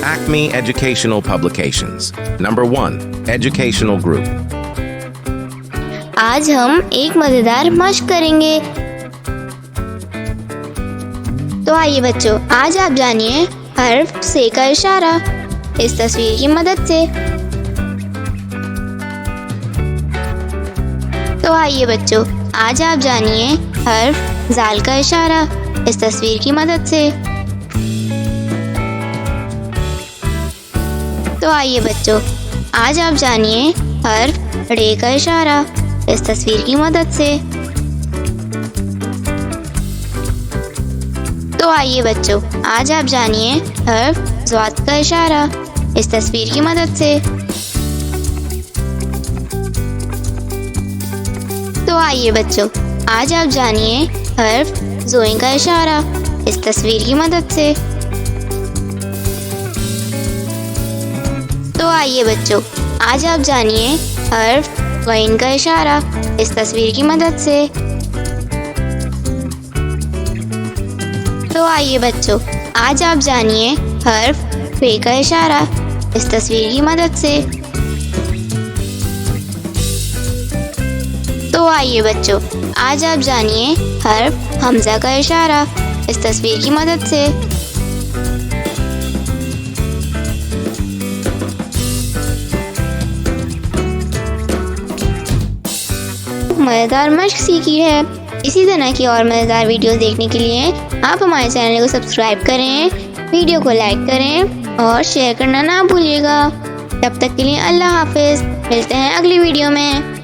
Acme Educational Publications. Number 1. Educational Group. आज हम एक मजेदार मशक करेंगे। तो आइए बच्चों, आज आप जानिए हर्फ से का इशारा इस तस्वीर की मदद से। तो आइए बच्चों, आज आप जानिए हर्फ जाल का इशारा इस तस्वीर की मदद से। तो आइए बच्चों, आज आप जानिए हर्फ रे का इशारा इस तस्वीर की मदद से। तो आइए बच्चों, आज आप जानिए हर्फ ज़्वाद का इशारा इस तस्वीर की मदद से। तो आइए बच्चों, आज आप जानिए हर्फ ज़ोइन का इशारा इस तस्वीर की मदद से। तो आइए बच्चों, आज आप जानिए हर्फ गैन का इशारा इस तस्वीर की मदद से। तो आइए बच्चों, आज आप जानिए हर्फ फे का इशारा इस तस्वीर की मदद से। तो आइए बच्चों, आज आप जानिए हर्फ हमजा का इशारा इस तस्वीर की मदद से। मज़ेदार मशक सीखी है। इसी तरह की और मज़ेदार वीडियोस देखने के लिए आप हमारे चैनल को सब्सक्राइब करें, वीडियो को लाइक करें और शेयर करना ना भूलिएगा। तब तक के लिए अल्लाह हाफिज़। मिलते हैं अगली वीडियो में।